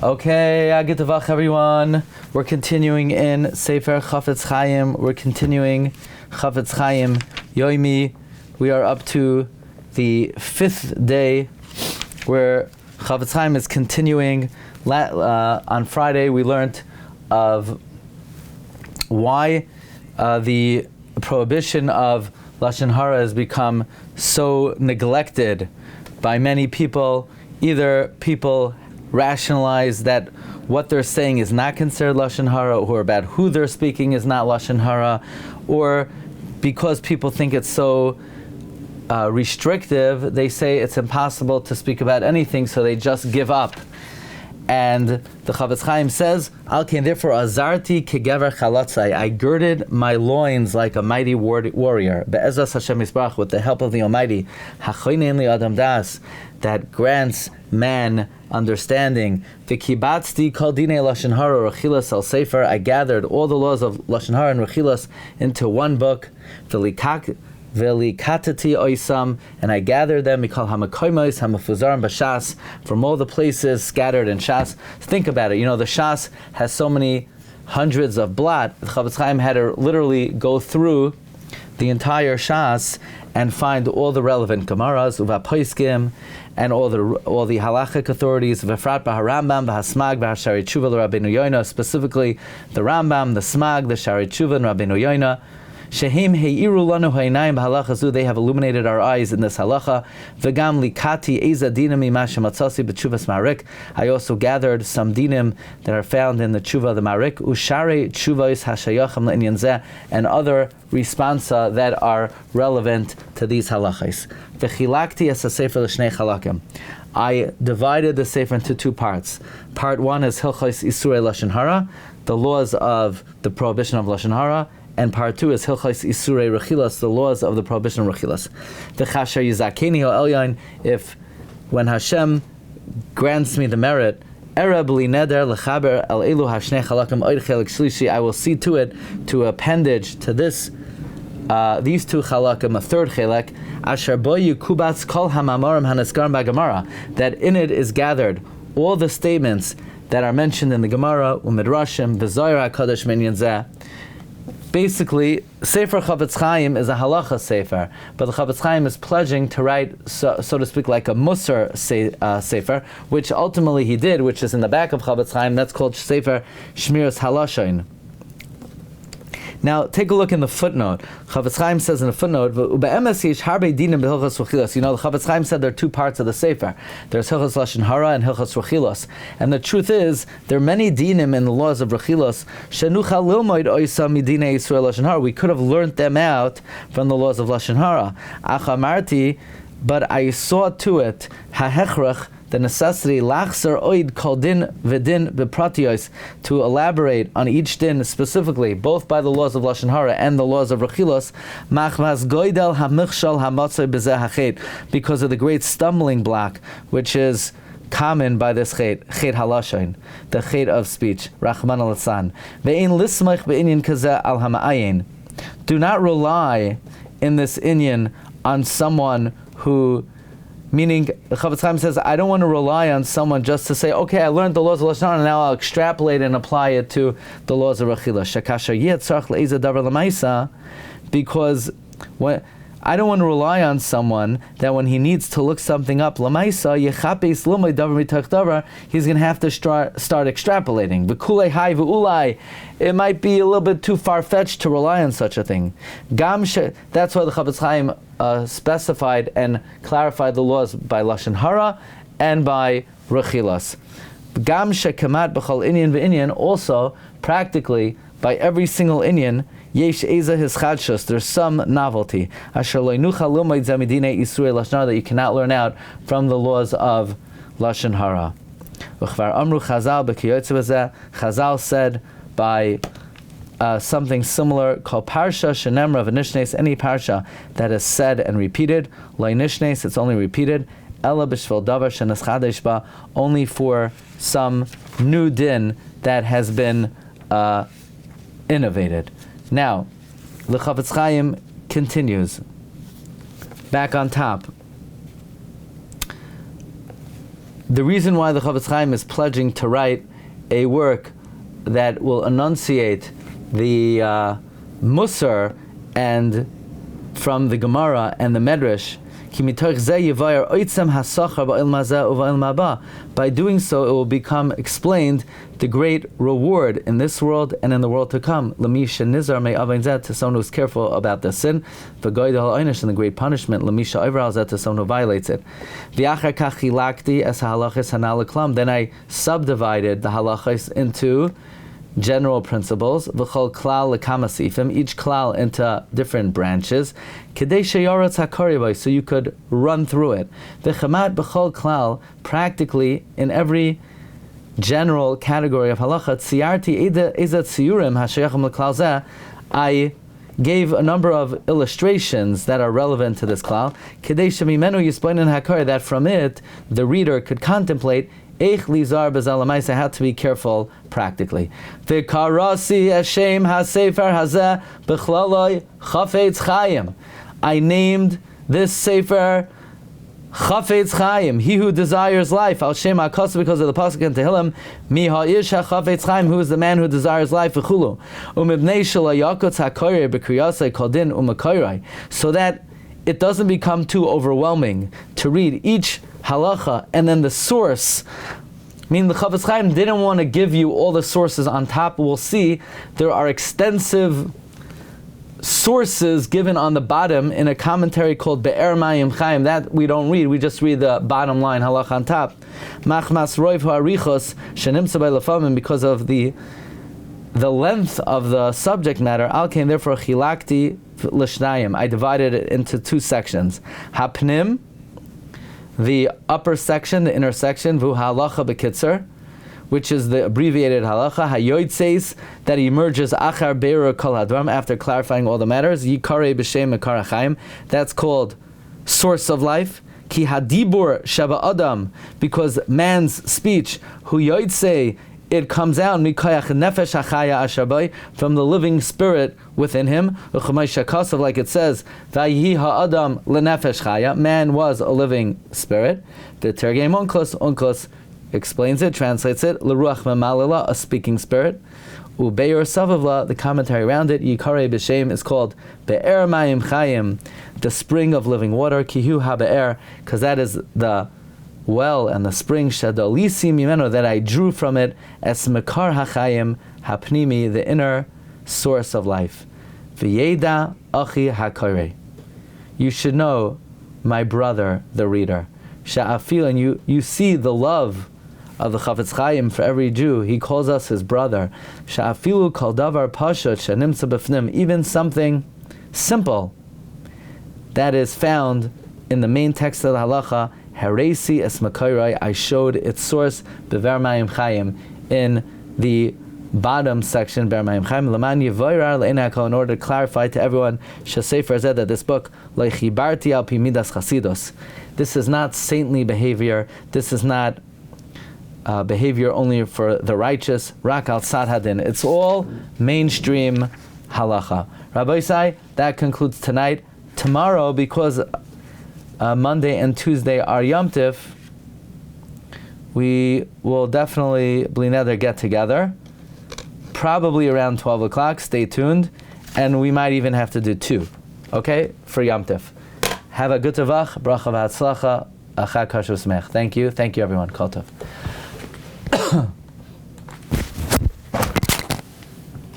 Okay, Agitavach everyone. We're continuing in Sefer Chofetz Chaim. We're continuing Chofetz Chaim Yomi. We are up to the 5th day where Chofetz Chaim is continuing. On Friday we learned of why the prohibition of Lashon Hara has become so neglected by many people. Either people rationalize that what they're saying is not considered Lashon Hara, or about who they're speaking is not Lashon Hara, or because people think it's so restrictive, they say it's impossible to speak about anything, so they just give up. And the Chofetz Chaim says, Alkein, therefore, azarti kegever chalatzai, I girded my loins like a mighty warrior, be'ezras Hashem Yisbarach, with the help of the Almighty, hachoinen li adam das, that grants man understanding. V'kibatzti kol dinei Lashon Hara rechilas al Sefer, I gathered all the laws of Lashon Hara and rechilas into one book. V'likatati oisam, and I gathered them, mikal hamakoimos hamafuzarim b'shas, from all the places scattered in Shas. Think about it. You know, the Shas has so many hundreds of blot. The Chofetz Chaim had to literally go through the entire Shas and find all the relevant Gemaras, uvapoiskim, and all the halachic authorities, v'frat b'harambam, v'hasmag, v'hashari tshuva, l'Rabbeinu Yoina, specifically the Rambam, the Smag, the Shari Tshuva, and Rabbeinu Yoina. Shehim heiru lanu ha'inayim b'halacha zu, they have illuminated our eyes in this halacha. V'gam likati eza dinim mima shematzasi b'tshuvas marik, I also gathered some dinim that are found in the tshuva of the marik, ushare tshuvos hashayachim le'inyan zeh, and other responsa that are relevant to these halachas. V'chilakti es ha-sefer l'shnei chalakim, I divided the sefer into two parts. Part one is hilchos isurei Lashon Hara, the laws of the prohibition of Lashon Hara, and part two is Hilchos Isurei Rechilas, the laws of the prohibition of Rechilas. V'chasher yizakeni ha'elyon, if when Hashem grants me the merit, Ereb li neder lechaber el elu hashnei chalakim oid chelik shlishi, I will see to it, to appendage to this, these two chalakim, a third chelek, asher bo yikubatz kol hamamorim haneskarim b'Gemara, that in it is gathered all the statements that are mentioned in the Gemara, u'midrashim, v'zoyra hakadosh minyan zeh. Basically, Sefer Chofetz Chaim is a halacha sefer, but the Chofetz Chaim is pledging to write, so to speak, like a Musar sefer, which ultimately he did, which is in the back of Chofetz Chaim. That's called Sefer Shmiras Halashain. Now, take a look in the footnote. Chofetz Chaim says in the footnote, you know, the Chofetz Chaim said there are two parts of the Sefer. There's Hilchos Lashon Hara and Hilchos Rechilos. And the truth is, there are many dinim in the laws of Rechilos. We could have learnt them out from the laws of Lashon Hara. But I saw to it, the necessity, lachser oid kol din v'din b'pratios, to elaborate on each din specifically, both by the laws of Lashon Hara and the laws of Rechilos, machmas goydel hamichshal hamatzoi b'zeh hachet, because of the great stumbling block which is common by this chet halashain, the chet of speech, rachman al-atsan. Ve'ein lismach be'inyan kazeh al hama'ayin. Do not rely in this inyan on someone who, meaning, the Chofetz Chaim says, I don't want to rely on someone just to say, okay, I learned the laws of Lashon Hara, and now I'll extrapolate and apply it to the laws of Rechilah. Because I don't want to rely on someone that when he needs to look something up, he's going to have to start extrapolating. It might be a little bit too far-fetched to rely on such a thing. That's why the Chofetz Chaim specified and clarified the laws by Lashon Hara and by Rechilas. Gam shekamat b'chol inyan v'inyan, also practically by every single inyan, yesh eza hischadshus, there's some novelty. Asher lo yinucha lomod zamidinei isurei Lashon Hara, that you cannot learn out from the laws of Lashon Hara. V'chvar amru Chazal b'kiyotze b'zeh, Chazal said by something similar, called parsha shenemra v'nishnes, any parsha that is said and repeated, lo nishnes, it's only repeated, ela b'shvel davar sheneschadesh ba, only for some new din that has been innovated. Now, the Chofetz Chaim continues, back on top. the reason why the Chofetz Chaim is pledging to write a work that will enunciate the Musar and from the Gemara and the Medrash, by doing so, it will become explained the great reward in this world and in the world to come. To someone who's careful about the sin, and the great punishment to someone who violates it. Then I subdivided the halachas into general principles, v'chol klal lekama sifim, each klal into different branches, kedei sheyaretz hakori, so you could run through it. V'chamat b'chol klal, practically in every general category of halacha, tziyarti ezat Shiurim hashayachim leklal zeh, I gave a number of illustrations that are relevant to this klal, kedei shemimenu yisplainin hakori, that from it the reader could contemplate Eich lizar bezalamaisa, how to be careful practically. V'karasi Hashem ha-sefer hazeh b'chlaloi Chofetz Chaim. I named this sefer Chofetz Chaim, he who desires life. Al Shem HaKos, because of the pasuk in Tehillim, Mi ha'Ish ha-Chofetz Chaim, who is the man who desires life. V'chulu umibnei shalayakotz hakoyer b'kriyasei kol din u'makoyrei, so that it doesn't become too overwhelming to read each halacha and then the source. I mean, the Chofetz Chaim didn't want to give you all the sources on top. We'll see there are extensive sources given on the bottom in a commentary called Be'er Mayim Chaim. That we don't read, we just read the bottom line halacha on top. Machmas roiv ha'arichos shenimtza b'lefamim, because of the length of the subject matter. Al kain, therefore chilakti l'shnayim, I divided it into two sections. Hapnim, the upper section, the inner section, vu halacha b'kitzer, which is the abbreviated halacha, hayoytseis, that emerges achar beira kol hadram, after clarifying all the matters, yikare b'shem mekar chaim, that's called source of life. Ki hadibur sheba adam, because man's speech, hu yoytsei, it comes out mikayach nefesh hachaya ashabai, from the living spirit within him. Like it says, Vayihi ha'adam lenefesh chaya, man was a living spirit. The Tergem Unkos explains it, translates it, l'ruach memalila, a speaking spirit. Ubeir savavla, the commentary around it, Yikare b'shem, is called Be'er Mayim Chayim, the spring of living water, Kihu ha'be'er, because that is the well and the spring shadolisi mimeno, that I drew from it, es mekar hachayim hapnimi, the inner source of life. V'yeda achi hakorei, you should know, my brother, the reader. Sha'afil, and you see the love of the Chofetz Chaim for every Jew. He calls us his brother. Sha'afilu kol davar pashut shenimtza b'fnim, even something simple that is found in the main text of the halacha, Haresi es makorai, I showed its source, bever mayim chayim, in the bottom section, bever mayim chayim, leman yevoirar le'enakol, in order to clarify to everyone, Sefer said that this book, lechibarti al pi midas chasidus, this is not saintly behavior, this is not behavior only for the righteous, rak al tzad hadin, it's all mainstream halacha. Rabbi Isai, that concludes tonight. Tomorrow, because Monday and Tuesday are Yom Tif, we will definitely, bli neder, get together, probably around 12 o'clock, stay tuned, and we might even have to do 2, okay, for Yom Tif. Have a good tavach, bracha v'hatzlacha, achag kashu smech. Thank you everyone, kol tov.